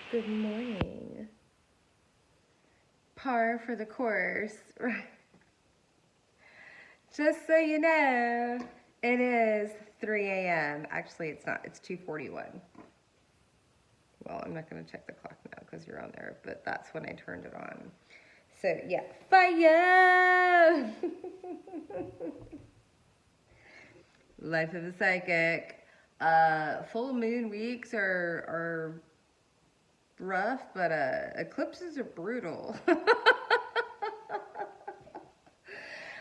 Good morning. Par for the course. Just so you know, it is 3 a.m. Actually, it's not. It's 2:41. Well, I'm not going to check the clock now because you're on there, but that's when I turned it on. So, yeah. Fire! Life of a psychic. Full moon weeks are rough, but eclipses are brutal.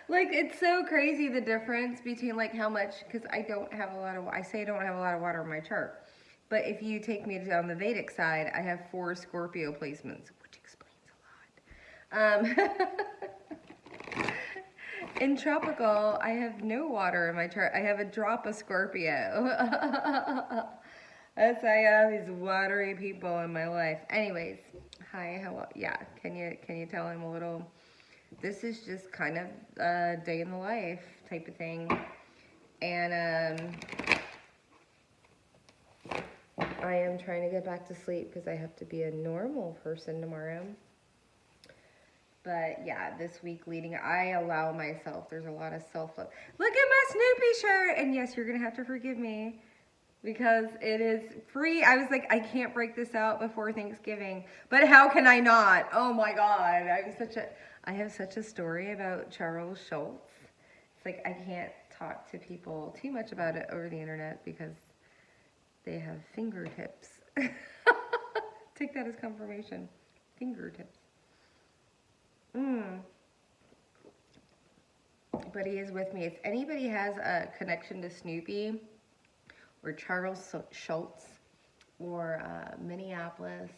Like, it's so crazy the difference between like how much, because I don't have a lot of, I say I don't have a lot of water in my chart, but if you take me on the Vedic side, I have 4 Scorpio placements, which explains a lot. In tropical, I have no water in my chart. I have a drop of Scorpio. That's why I have these watery people in my life. Anyways, hi, how? Yeah, can you tell I'm a little? This is just kind of a day in the life type of thing, and I am trying to get back to sleep because I have to be a normal person tomorrow. But yeah, this week leading, I allow myself, there's a lot of self-love. Look at my Snoopy shirt! And yes, you're gonna have to forgive me because it is free. I was like, I can't break this out before Thanksgiving, but how can I not? Oh my God, I have such a story about Charles Schultz. It's like, I can't talk to people too much about it over the internet because they have fingertips. Take that as confirmation. Fingertips. But he is with me. If anybody has a connection to Snoopy or Charles Schultz or Minneapolis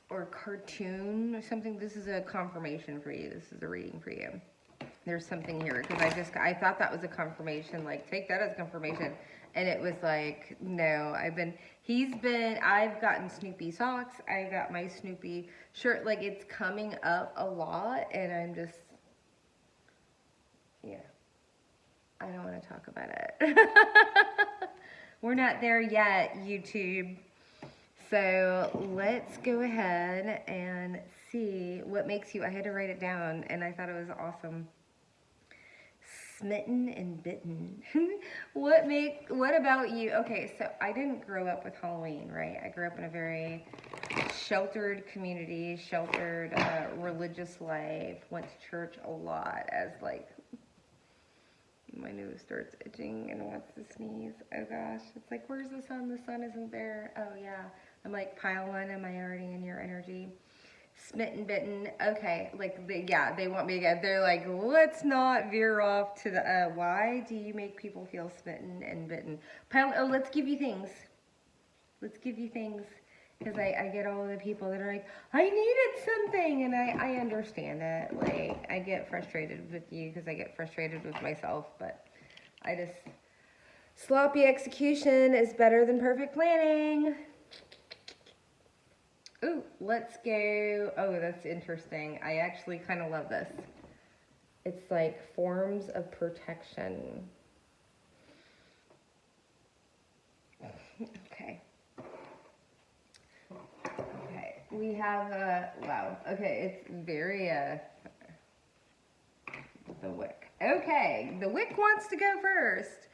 or cartoon or something, this is a confirmation for you. This is a reading for you. There's something here because I thought that was a confirmation. Like, take that as confirmation. And it was like, no, I've gotten Snoopy socks. I got my Snoopy shirt. Like, it's coming up a lot. And I'm just, yeah, I don't want to talk about it. We're not there yet, YouTube. So let's go ahead and see what makes you, I had to write it down and I thought it was awesome. Smitten and bitten. What about you? Okay, so I didn't grow up with Halloween, right? I grew up in a very sheltered community, sheltered religious life, went to church a lot as like, my nose starts itching and wants to sneeze. Oh gosh, it's like, where's the sun? The sun isn't there. Oh yeah, I'm like, pile 1, am I already in your energy? Smitten, bitten. Okay, like they want me to get. They're like, let's not veer off to the. Why do you make people feel smitten and bitten? Let's give you things. Let's give you things, because I get all the people that are like, I needed something, and I understand it. Like, I get frustrated with you because I get frustrated with myself, but I just sloppy execution is better than perfect planning. Ooh, let's go. Oh, that's interesting. I actually kind of love this. It's like forms of protection. Okay. Okay. We have wow. Okay, it's very the wick. Okay, the wick wants to go first.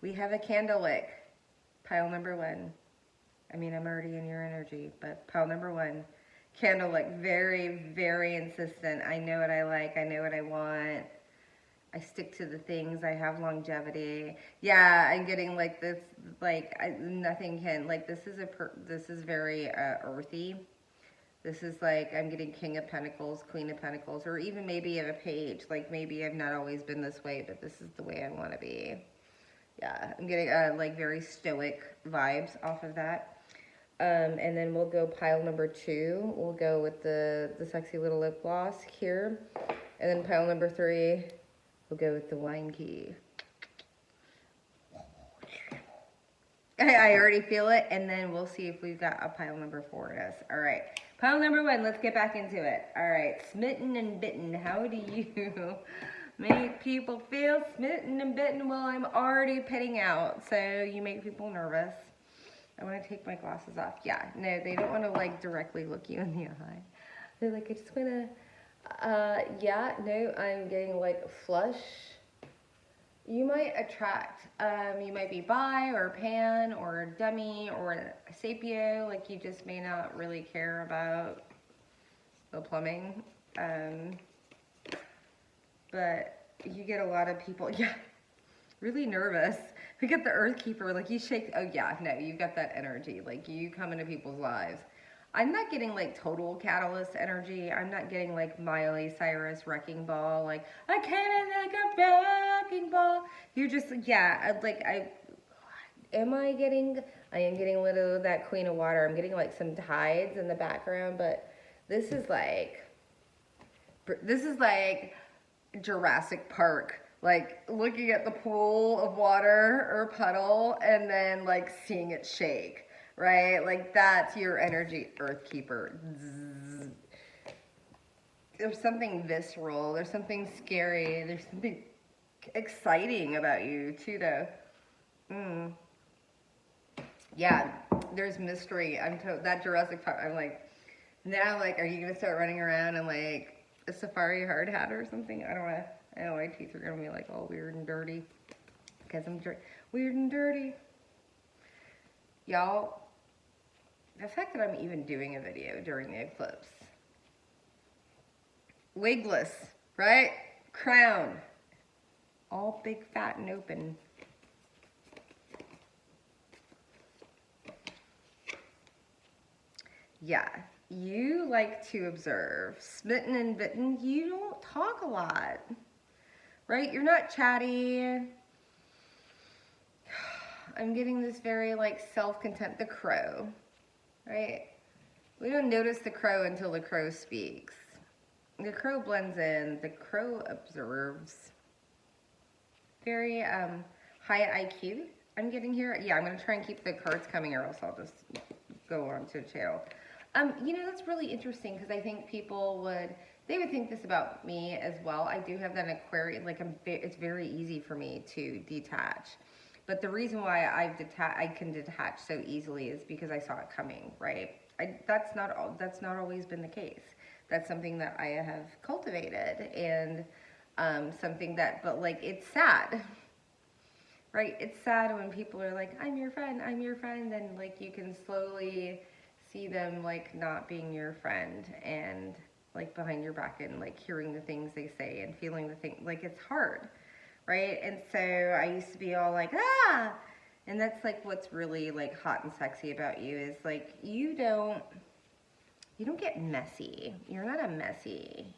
We have a candle wick. Pile number 1. I mean, I'm already in your energy, but pile number 1, candle wick, very, very insistent. I know what I like. I know what I want. I stick to the things. I have longevity. Yeah, I'm getting like this, like nothing can, like this is very earthy. This is like, I'm getting King of Pentacles, Queen of Pentacles, or even maybe a page. Like maybe I've not always been this way, but this is the way I want to be. Yeah, I'm getting like very stoic vibes off of that. And then we'll go pile number 2. We'll go with the sexy little lip gloss here. And then pile number 3, we'll go with the wine key. I already feel it. And then we'll see if we've got a pile number 4 in us. All right. Pile number 1, let's get back into it. All right. Smitten and bitten. How do you make people feel smitten and bitten? Well, I'm already pitting out. So you make people nervous. I want to take my glasses off. Yeah, no, they don't want to like directly look you in the eye. They're like, I just want to, yeah, no, I'm getting like flush. You might attract, you might be bi or pan or demi or sapio, like you just may not really care about the plumbing. But you get a lot of people, yeah, really nervous. We get the Earth Keeper, like you shake, oh yeah, no, you got that energy, like you come into people's lives. I'm not getting like total catalyst energy. I'm not getting like Miley Cyrus wrecking ball, like I came in like a wrecking ball. You're just, yeah, like I am getting a little of that Queen of Water. I'm getting like some tides in the background, but this is like Jurassic Park, like looking at the pool of water or puddle and then like seeing it shake, right? Like that's your energy, Earth Keeper. Zzz. There's something visceral, there's something scary, there's something exciting about you too, though. Yeah, there's mystery. That Jurassic Park, I'm like, now, like, are you gonna start running around in like a safari hard hat or something? I don't know. I know my teeth are gonna be like all weird and dirty because I'm weird and dirty. Y'all, the fact that I'm even doing a video during the eclipse. Wigless, right? Crown. All big, fat, and open. Yeah, you like to observe. Smitten and bitten, you don't talk a lot, right? You're not chatty. I'm getting this very like self-content, the crow, right? We don't notice the crow until the crow speaks. The crow blends in, the crow observes. Very high IQ I'm getting here. Yeah, I'm gonna try and keep the cards coming or else I'll just go on to the channel. You know, that's really interesting because I think people would think this about me as well. I do have that Aquarian, like it's very easy for me to detach. But the reason why I can detach so easily is because I saw it coming, right? That's not always been the case. That's something that I have cultivated and something that, but like it's sad, right? It's sad when people are like, I'm your friend, and like you can slowly see them like not being your friend and like behind your back and like hearing the things they say and feeling the thing, like it's hard, right? And so I used to be all like, ah, and that's like what's really like hot and sexy about you is like you don't get messy. You're not a messy.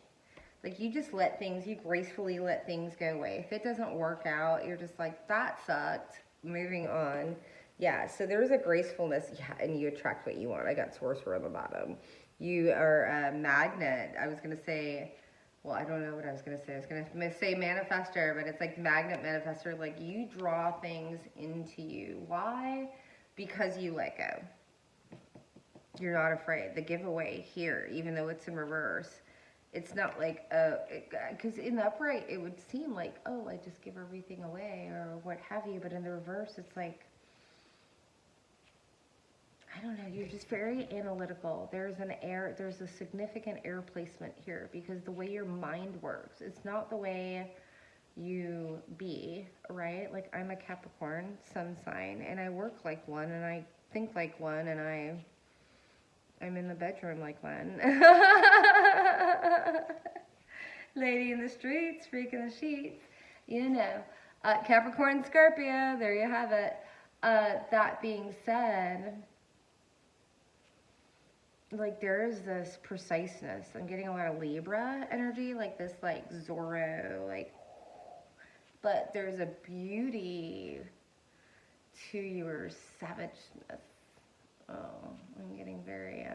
Like you just you gracefully let things go away. If it doesn't work out, you're just like, that sucked, moving on. Yeah, so there's a gracefulness, yeah, and you attract what you want. I got Sorcerer on the bottom. You are a magnet. I was going to say, well, I don't know what I was going to say. I was going to say manifester, but it's like magnet manifester. Like you draw things into you. Why? Because you let go. You're not afraid. The giveaway here, even though it's in reverse, it's not like, because in the upright, it would seem like, oh, I just give everything away or what have you. But in the reverse, it's like, I don't know, you're just very analytical. There's a significant air placement here because the way your mind works, it's not the way you be, right? Like I'm a Capricorn sun sign and I work like one and I think like one and I'm in the bedroom like one. Lady in the streets, freak in the sheets, you know. Capricorn, Scorpio, there you have it. That being said, like there's this preciseness. I'm getting a lot of Libra energy, like this like Zorro, like, but there's a beauty to your savageness. Oh, I'm getting very,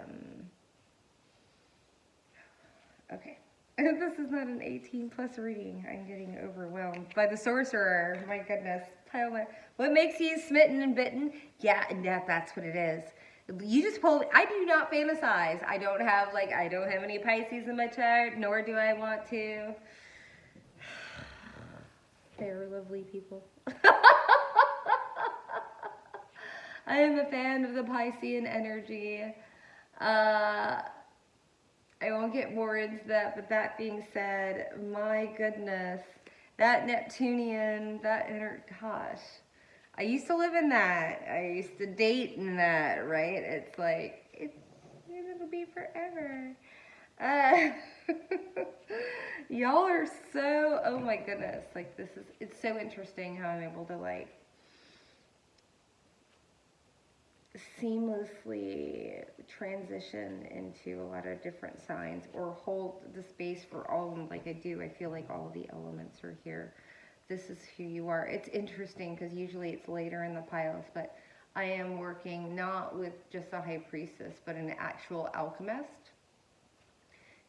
okay. This is not an 18 plus reading. I'm getting overwhelmed by the sorcerer. My goodness. What makes you smitten and bitten? Yeah, and that's what it is. You just pulled, I do not fantasize. I don't have any Pisces in my chart, nor do I want to. They are lovely people. I am a fan of the Piscean energy. I won't get more into that, but that being said, my goodness, that Neptunian, gosh, I used to live in that. I used to date in that, right? It's like, it'll be forever. Y'all are so, oh my goodness, like it's so interesting how I'm able to like seamlessly transition into a lot of different signs or hold the space for all of them like I do. I feel like all of the elements are here. This is who you are. It's interesting because usually it's later in the piles, but I am working not with just a high priestess, but an actual alchemist.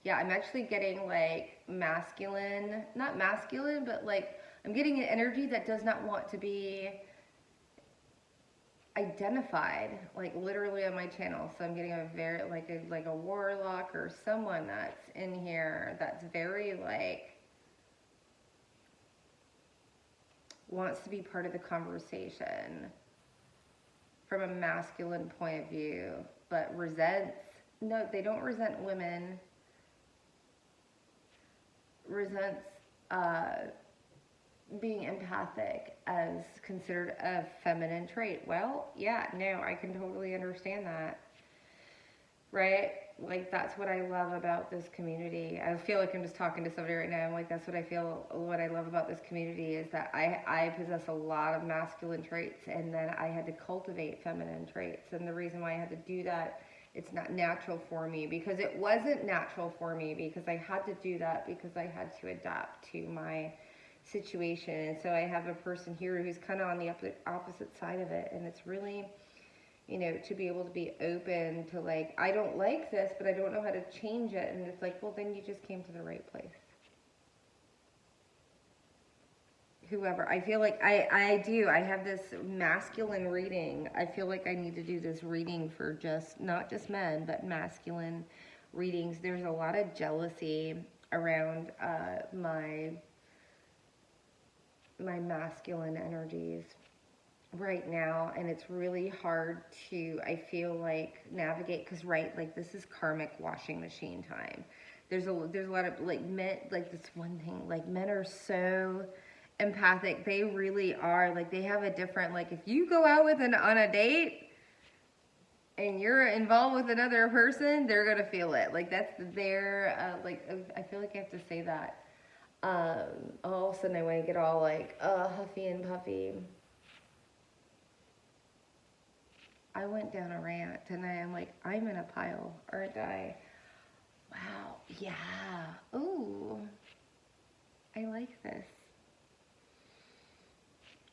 Yeah, I'm actually getting like masculine, not masculine, but like I'm getting an energy that does not want to be identified, like literally on my channel. So I'm getting a very like a warlock or someone that's in here that's very like wants to be part of the conversation from a masculine point of view, but resents. No, they don't resent women. Resents being empathic as considered a feminine trait. Well, yeah, no, I can totally understand that. Right? Like, that's what I love about this community. I feel like I'm just talking to somebody right now. I'm like, that's what I feel, what I love about this community is that I possess a lot of masculine traits, and then I had to cultivate feminine traits. And the reason why I had to do that, it's not natural for me, because it wasn't natural for me, because I had to do that because I had to adapt to my situation. And so I have a person here who's kind of on the opposite side of it, and it's really, you know, to be able to be open to like, I don't like this, but I don't know how to change it. And it's like, well, then you just came to the right place. Whoever, I feel like I have this masculine reading. I feel like I need to do this reading for just, not just men, but masculine readings. There's a lot of jealousy around my masculine energies right now, and it's really hard to, I feel like, navigate, because right, like this is karmic washing machine time. There's a lot of like men, like this one thing, like men are so empathic. They really are, like they have a different, like if you go out with on a date and you're involved with another person, they're gonna feel it. Like that's their like, I feel like I have to say that. All of a sudden I want to get all like huffy and puffy. I went down a rant and I'm like, I'm in a pile, aren't I? Wow, yeah. Ooh, I like this.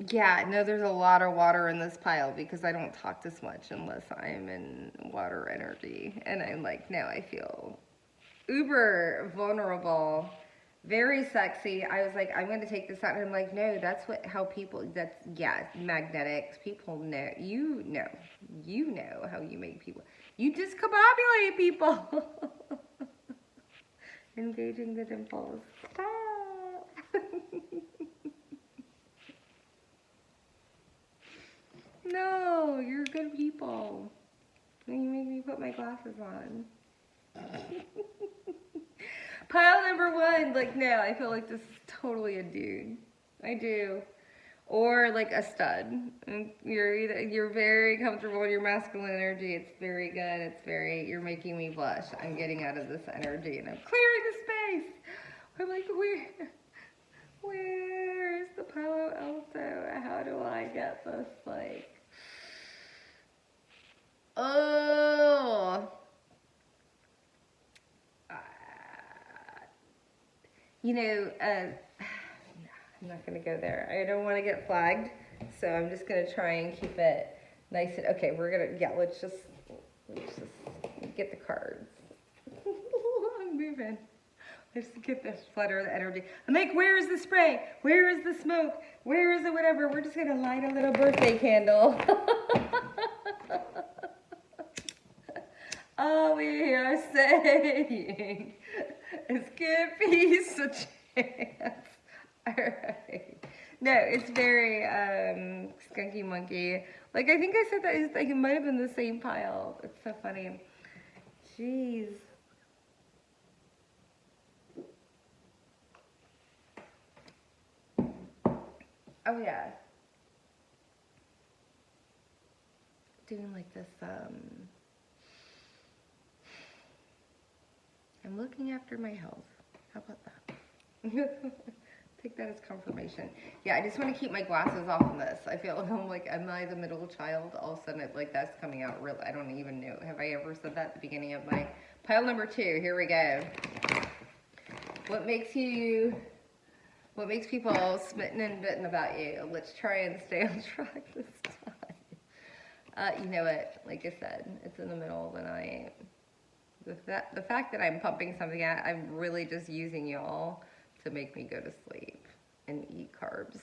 Yeah, no, there's a lot of water in this pile because I don't talk this much unless I'm in water energy. And I'm like, now I feel uber vulnerable, very sexy. I was like, I'm going to take this out. And I'm like, no, that's how people, yeah, magnetics. People know, you know how you make people. You discombobulate people. Engaging the dimples. Stop. No, you're good people. You make me put my glasses on. Pile number one, like, no, I feel like this is totally a dude. I do. Or like a stud. You're very comfortable with your masculine energy. It's very good. You're making me blush. I'm getting out of this energy and I'm clearing the space. I'm like, where's the Palo Alto? How do I get this, like, oh, you know, I'm not going to go there. I don't want to get flagged, so I'm just going to try and keep it nice and, okay, we're going to, yeah, let's just get the cards. I'm moving. Let's get this flutter of the energy. I'm like, where is the spray? Where is the smoke? Where is the whatever? We're just going to light a little birthday candle. All we are saying is give peace a chance. All right. No, it's very skunky monkey. Like, I think I said that, it's like it might have been the same pile. It's so funny. Jeez. Oh yeah. Doing like this, I'm looking after my health. How about that? Take that as confirmation. Yeah, I just want to keep my glasses off of this. I feel like am I the middle child? All of a sudden, like that's coming out real. I don't even know. Have I ever said that at the beginning of my pile number 2? Here we go. What makes people smitten and bitten about you? Let's try and stay on track this time. You know what? Like I said, it's in the middle of the night. The fact that I'm pumping something out, I'm really just using y'all to make me go to sleep and eat carbs.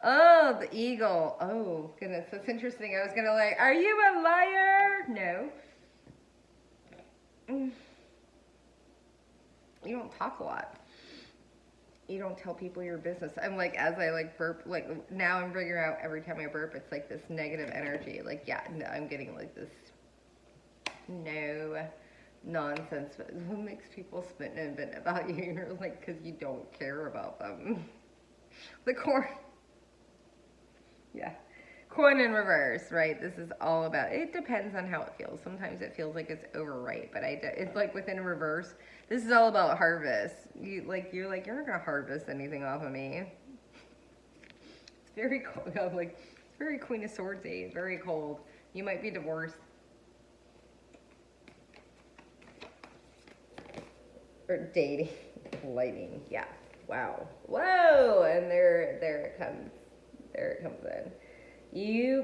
Oh, the eagle. Oh, goodness, that's interesting. I was gonna like, are you a liar? No. You don't talk a lot. You don't tell people your business. I'm like, as I like burp, like now I'm figuring out every time I burp, it's like this negative energy. Like, yeah, no, I'm getting like this, no nonsense. What makes people smitten and bitten about you? You're like, because you don't care about them. The corn. Yeah. Coin in reverse, right? This is all about, it depends on how it feels. Sometimes it feels like it's overripe, but it's like within reverse. This is all about harvest. You're like, you're not going to harvest anything off of me. It's very cold. I'm like, it's very Queen of Swords-y, very cold. You might be divorced. Or dating. Lightning. Yeah. Wow. Whoa! And there it comes. There it comes in.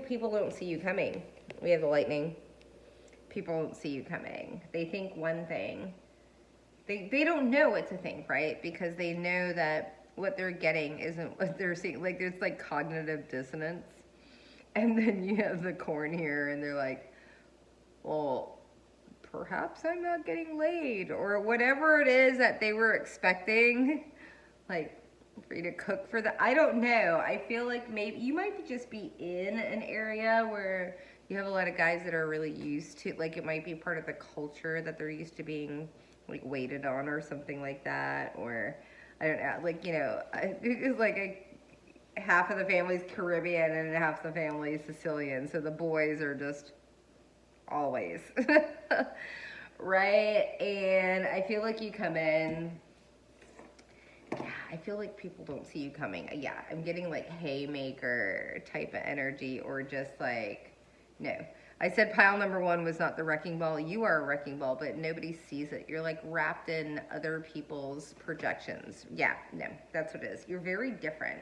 People don't see you coming. We have the lightning. People don't see you coming. They think one thing. They don't know what to think, right? Because they know that what they're getting isn't what they're seeing. Like, there's like cognitive dissonance. And then you have the corn here, and they're like, well, perhaps I'm not getting laid, or whatever it is that they were expecting, like, for you to cook for them. I don't know. I feel like maybe you might just be in an area where you have a lot of guys that are really used to, like, it might be part of the culture that they're used to being, like, waited on or something like that, or, I don't know, like, you know, it's like half of the family's Caribbean and half the family's Sicilian, so the boys are just always right. And I feel like you come in, yeah, I feel like people don't see you coming. Yeah, I'm getting like haymaker type of energy, or just like, no, I said pile number 1 was not the wrecking ball. You are a wrecking ball, but nobody sees it. You're like wrapped in other people's projections. Yeah, no, that's what it is. You're very different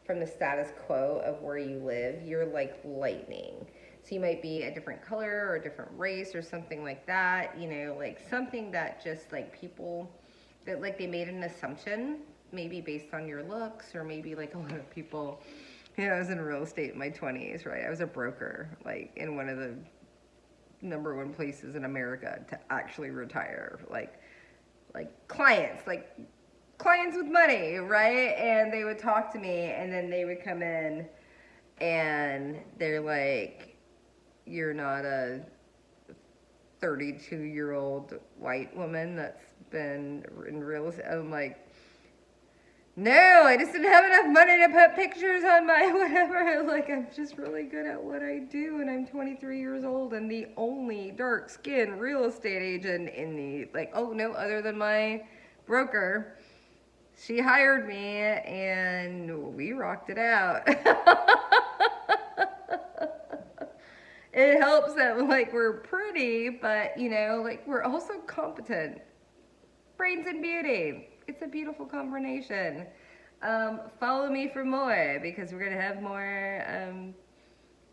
from the status quo of where you live. You're like lightning. So you might be a different color or a different race or something like that, you know, like something that just like people, that like they made an assumption, maybe based on your looks, or maybe like a lot of people, you know, I was in real estate in my 20s, right? I was a broker, like in one of the #1 places in America to actually retire, like clients with money, right? And they would talk to me, and then they would come in and they're like, you're not a 32-year-old white woman that's been in real estate. I'm like, no, I just didn't have enough money to put pictures on my whatever. Like, I'm just really good at what I do, and I'm 23 years old and the only dark-skinned real estate agent in the, like, oh no, other than my broker. She hired me, and we rocked it out. It helps that, like, we're pretty, but, you know, like, we're also competent. Brains and beauty. It's a beautiful combination. Follow me for more, because we're going to have more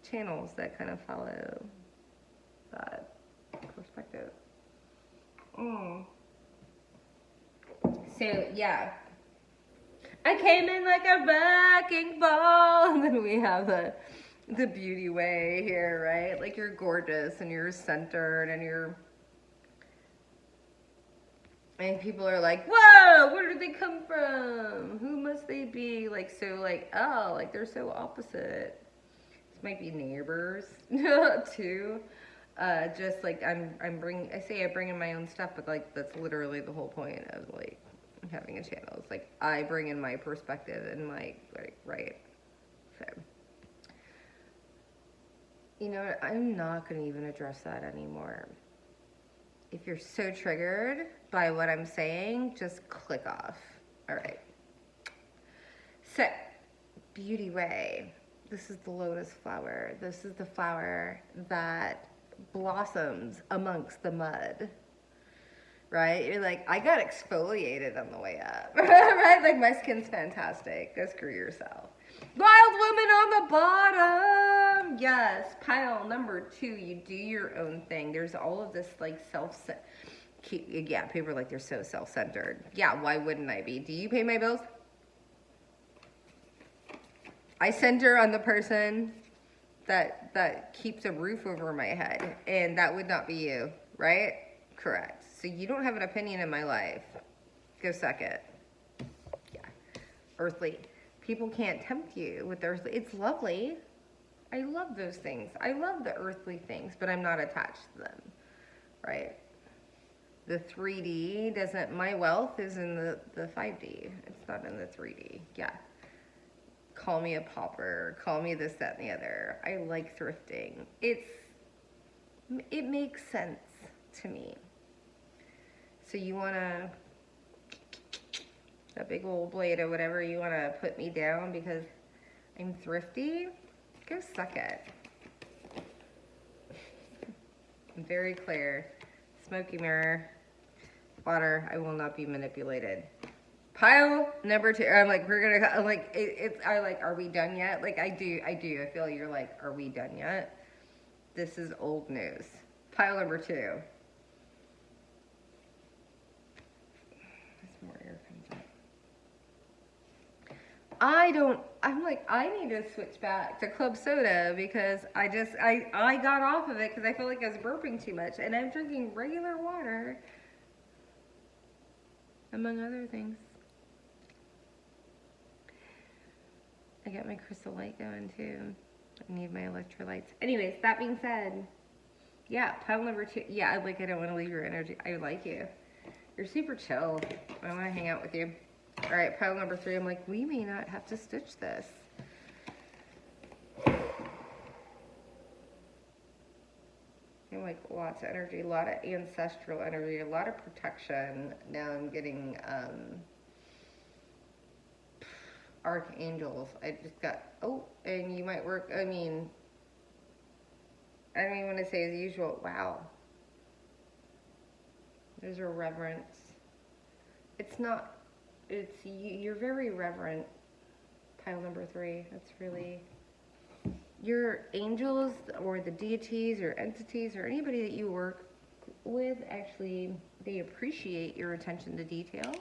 channels that kind of follow that perspective. So, yeah. I came in like a wrecking ball. And then we have the beauty way here, right? Like, you're gorgeous and you're centered and you're And people are like, whoa, where did they come from? Who must they be? Like, so like, oh, like they're so opposite. This might be neighbors too. Just like I bring in my own stuff, but like that's literally the whole point of like having a channel. It's like I bring in my perspective and like right. So, you know what? I'm not going to even address that anymore. If you're so triggered by what I'm saying, just click off. All right. So, Beauty Way. This is the lotus flower. This is the flower that blossoms amongst the mud. Right? You're like, I got exfoliated on the way up. Right? Like, my skin's fantastic. Go screw yourself. Wild woman on the bottom. Yes. Pile number 2. You do your own thing. There's all of this like yeah, people are like, they're so self-centered. Yeah, why wouldn't I be? Do you pay my bills? I center on the person that keeps a roof over my head, and that would not be you, right? Correct. So you don't have an opinion in my life. Go suck it. Yeah. Earthly. People can't tempt you with earthly. It's lovely. I love those things. I love the earthly things, but I'm not attached to them, right? The 3D doesn't, my wealth is in the 5D. It's not in the 3D. Yeah. Call me a pauper. Call me this, that, and the other. I like thrifting. It makes sense to me. So you want to, that big old blade or whatever, you want to put me down because I'm thrifty? Go suck it. I'm very clear. Smoky mirror. Water. I will not be manipulated. Pile number 2. I'm like, I'm like, are we done yet? Like, I do. I feel you're like, are we done yet? This is old news. Pile number 2. As more air comes up. I'm like, I need to switch back to club soda because I got off of it because I feel like I was burping too much, and I'm drinking regular water, among other things. I got my crystal light going too. I need my electrolytes. Anyways, that being said, yeah, pile number 2. Yeah, I don't want to leave your energy. I like you. You're super chill. I want to hang out with you. All right, pile number 3. I'm like, we may not have to stitch this. I'm like, lots of energy, a lot of ancestral energy, a lot of protection. Now I'm getting archangels. I just got, and you might work, I don't even want to say as usual. Wow. There's a reverence. You're very reverent. Pile number 3. That's really, your angels or the deities or entities or anybody that you work with, actually, they appreciate your attention to detail.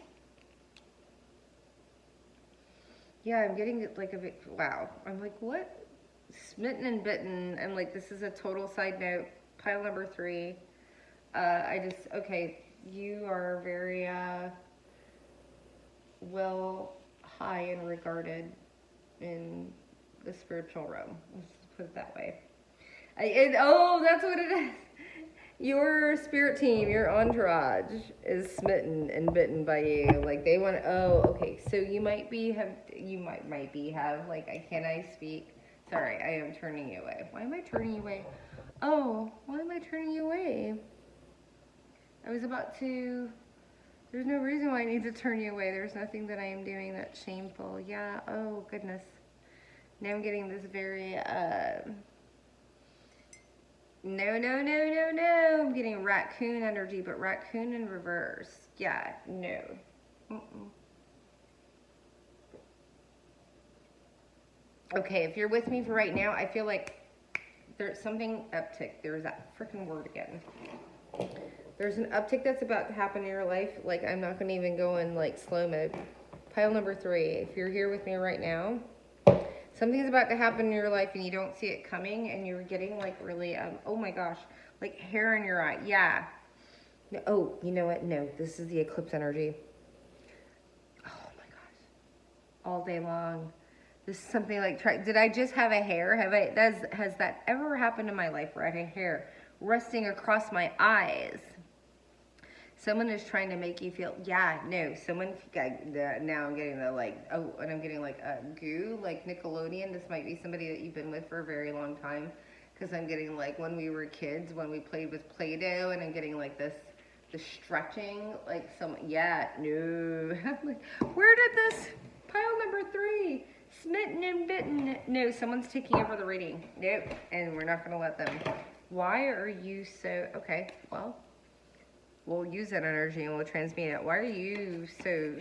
Yeah, I'm getting like a bit, wow. I'm like, what? Smitten and bitten. I'm like, this is a total side note. Pile number 3. Okay, you are very, well, high and regarded in the spiritual realm. Let's put it that way. That's what it is. Your spirit team, your entourage is smitten and bitten by you. Like they want. Okay. So you might have like, can I speak? Sorry, I am turning you away. Why am I turning you away? Why am I turning you away? I was about to. There's no reason why I need to turn you away. There's nothing that I am doing that's shameful. Yeah. Oh goodness. Now I'm getting this very No. I'm getting raccoon energy, but raccoon in reverse. Yeah, no. Okay, if you're with me for right now, I feel like there's something uptick. There's that freaking word again. There's an uptick that's about to happen in your life. Like, I'm not going to even go in, like, slow mode. Pile number 3. If you're here with me right now, something's about to happen in your life and you don't see it coming and you're getting, like, really, oh my gosh, like hair in your eye. Yeah. No, oh, you know what? No, this is the eclipse energy. Oh my gosh. All day long. This is something like, did I just have a hair? Has that ever happened in my life where I had hair resting across my eyes? Someone is trying to make you feel, yeah, no, someone, now I'm getting the like, oh, and I'm getting like a goo, like Nickelodeon. This might be somebody that you've been with for a very long time. Because I'm getting like when we were kids, when we played with Play-Doh, and I'm getting like the stretching, like some, yeah, no. Where did this, pile number 3, Smitten and Bitten. No, someone's taking over the reading. Nope, and we're not going to let them. Why are you so, okay, well, we'll use that energy and we'll transmute it. Why are you so...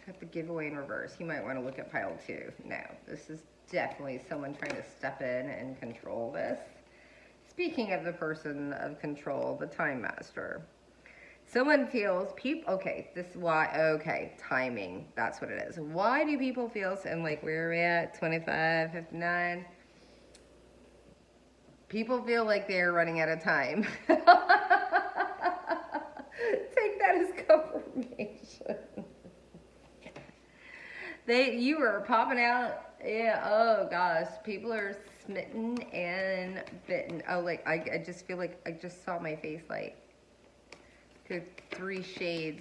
Got the giveaway in reverse. You might want to look at pile 2. No, this is definitely someone trying to step in and control this. Speaking of the person of control, the time master. Someone feels okay, this is why, okay, timing, that's what it is. Why do people feel, and like where are we at, 25, 59? People feel like they're running out of time. Take that as confirmation. You are popping out, yeah, oh gosh, people are smitten and bitten. Oh, like, I just feel like I just saw my face like, 3 shades.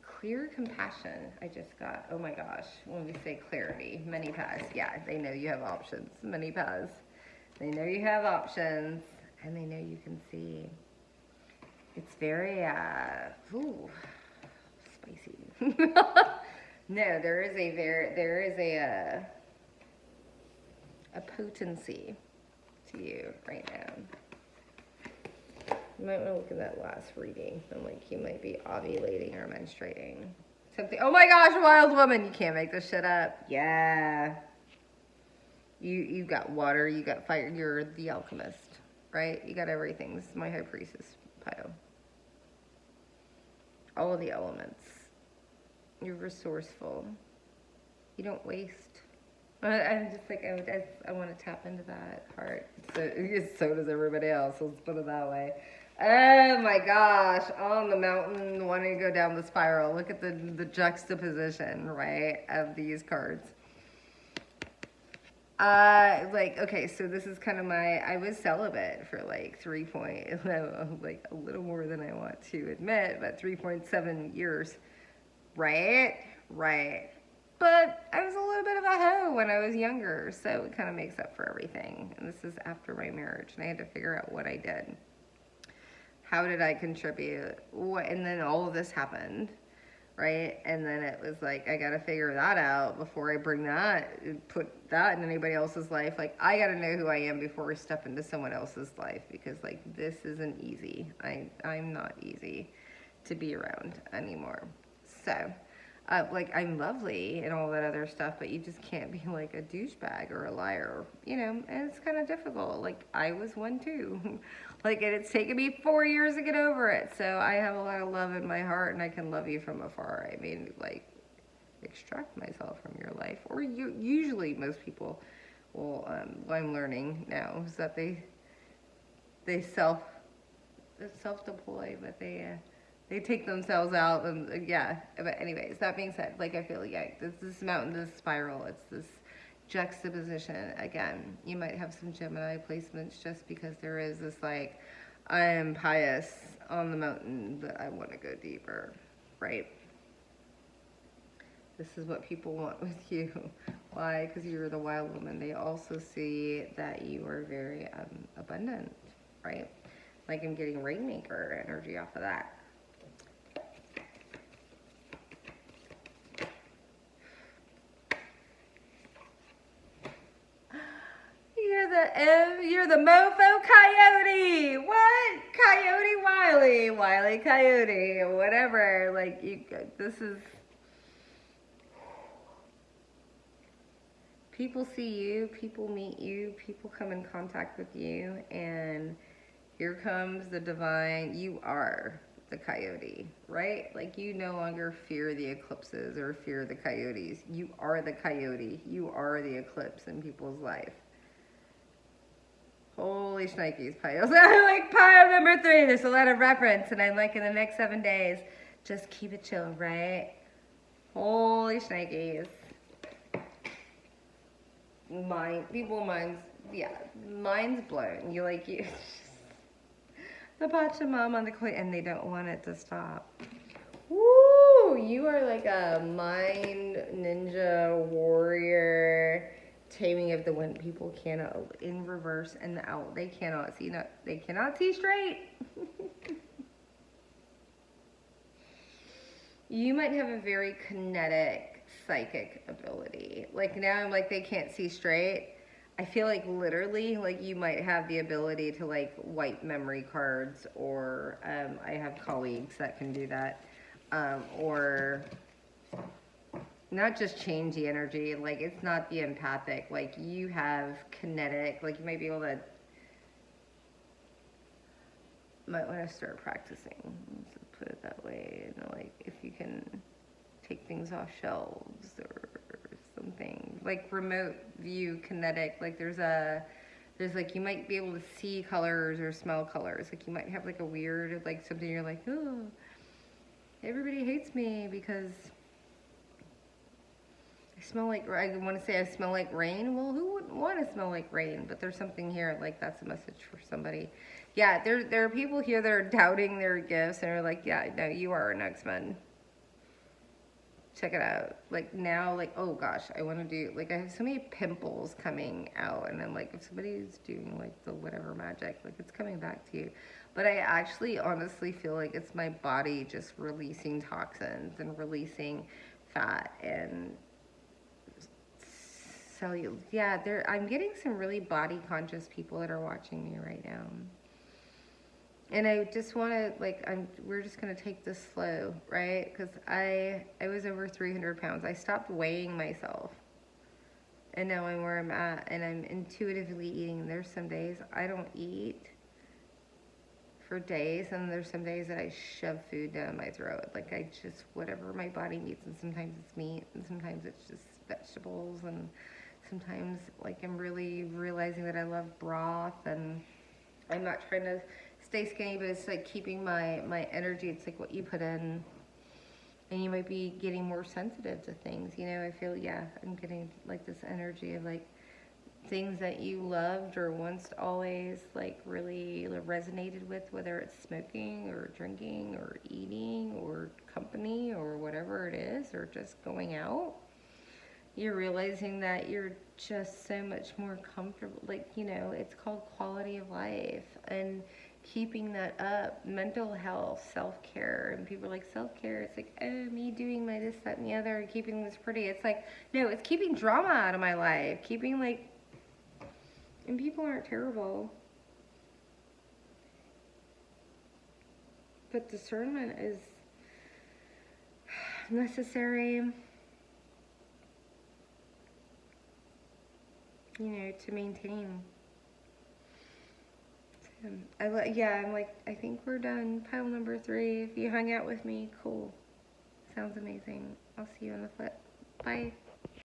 Clear compassion, I just got. Oh my gosh, when we say clarity, many paths. Yeah, they know you have options. Many paths. They know you have options, and they know you can see. It's very, spicy. No, there is a potency to you right now. You might want to look at that last reading. I'm like, you might be ovulating or menstruating. Something. Oh my gosh, wild woman! You can't make this shit up. Yeah. You got water. You got fire. You're the alchemist, right? You got everything. This is my high priestess pile. All of the elements. You're resourceful. You don't waste. I'm just like, I want to tap into that heart. So does everybody else. Let's put it that way. Oh my gosh, on the mountain, wanting to go down the spiral. Look at the juxtaposition, right, of these cards. Like, okay, so this is kind of I was celibate for like like a little more than I want to admit, but 3.7 years, right? Right. But I was a little bit of a hoe when I was younger, so it kind of makes up for everything. And this is after my marriage, and I had to figure out what I did. How did I contribute? And then all of this happened, right? And then it was like, I got to figure that out before I put that in anybody else's life. Like, I got to know who I am before I step into someone else's life, because like, this isn't easy. I'm not easy to be around anymore. So, like, I'm lovely and all that other stuff, but you just can't be like a douchebag or a liar, and it's kind of difficult. Like, I was one too. Like, and it's taken me 4 years to get over it. So I have a lot of love in my heart, and I can love you from afar. I mean, like, extract myself from your life. Or usually most people will, what I'm learning now is that they self-deploy, but they take themselves out, and yeah. But anyways, that being said, like, I feel, yeah, this mountain, this spiral, it's this juxtaposition. Again, you might have some Gemini placements just because there is this, like, I am pious on the mountain, but I want to go deeper, right? This is what people want with you. Why? Because you're the wild woman. They also see that you are very abundant, right? Like, I'm getting Rainmaker energy off of that. You're the mofo coyote. What? Coyote Wily Coyote, whatever. Like, this is, people see you, people meet you, people come in contact with you, and here comes the divine. You are the coyote, right? Like you no longer fear the eclipses or fear the coyotes. You are the coyote. You are the eclipse in people's life. Holy shnikes, piles. I like pile number 3. There's a lot of reference, and I'm like in the next 7 days, just keep it chill, right? Holy shnikes. Mind's blown. You the Pachamama on the coin, and they don't want it to stop. Woo! You are like a mind ninja warrior, taming of the wind. People cannot, in reverse and out. They cannot see. No, they cannot see straight. You might have a very kinetic psychic ability. Like now I'm like they can't see straight. I feel like literally like you might have the ability to like wipe memory cards, or I have colleagues that can do that. Or not just change the energy, like it's not the empathic, like you have kinetic, like you might be able to, might want to start practicing, let's put it that way, and like if you can take things off shelves or something, like remote view kinetic, like there's like you might be able to see colors or smell colors, like you might have like a weird, like something you're like, oh, everybody hates me because I smell like, I want to say I smell like rain. Well, who wouldn't want to smell like rain? But there's something here, like that's a message for somebody. Yeah, there are people here that are doubting their gifts and are like, yeah, no, you are an X-Men. Check it out. Like now, like, oh gosh, I want to do, like I have so many pimples coming out, and I'm like, if somebody's doing like the whatever magic, like it's coming back to you. But I actually honestly feel like it's my body just releasing toxins and releasing fat and cellular. Yeah, I'm getting some really body conscious people that are watching me right now. And I just want to, like, we're just going to take this slow, right? Because I was over 300 pounds. I stopped weighing myself. And now I'm where I'm at, and I'm intuitively eating. There's some days I don't eat for days, and there's some days that I shove food down my throat. Like I just, whatever my body needs, and sometimes it's meat, and sometimes it's just vegetables, and sometimes like I'm really realizing that I love broth, and I'm not trying to stay skinny, but it's like keeping my energy. It's like what you put in, and you might be getting more sensitive to things, you know. I feel, yeah, I'm getting like this energy of like things that you loved or once always like really resonated with, whether it's smoking or drinking or eating or company or whatever it is, or just going out. You're realizing that you're just so much more comfortable, like, you know, it's called quality of life, and keeping that up. Mental health, self-care, and people are like, self-care, it's like, oh, me doing my this, that, and the other, and keeping this pretty. It's like, no, it's keeping drama out of my life, keeping like, and people aren't terrible, but discernment is necessary, you know, to maintain. I'm like, I think we're done. Pile number 3. If you hung out with me, cool. Sounds amazing. I'll see you on the flip. Bye.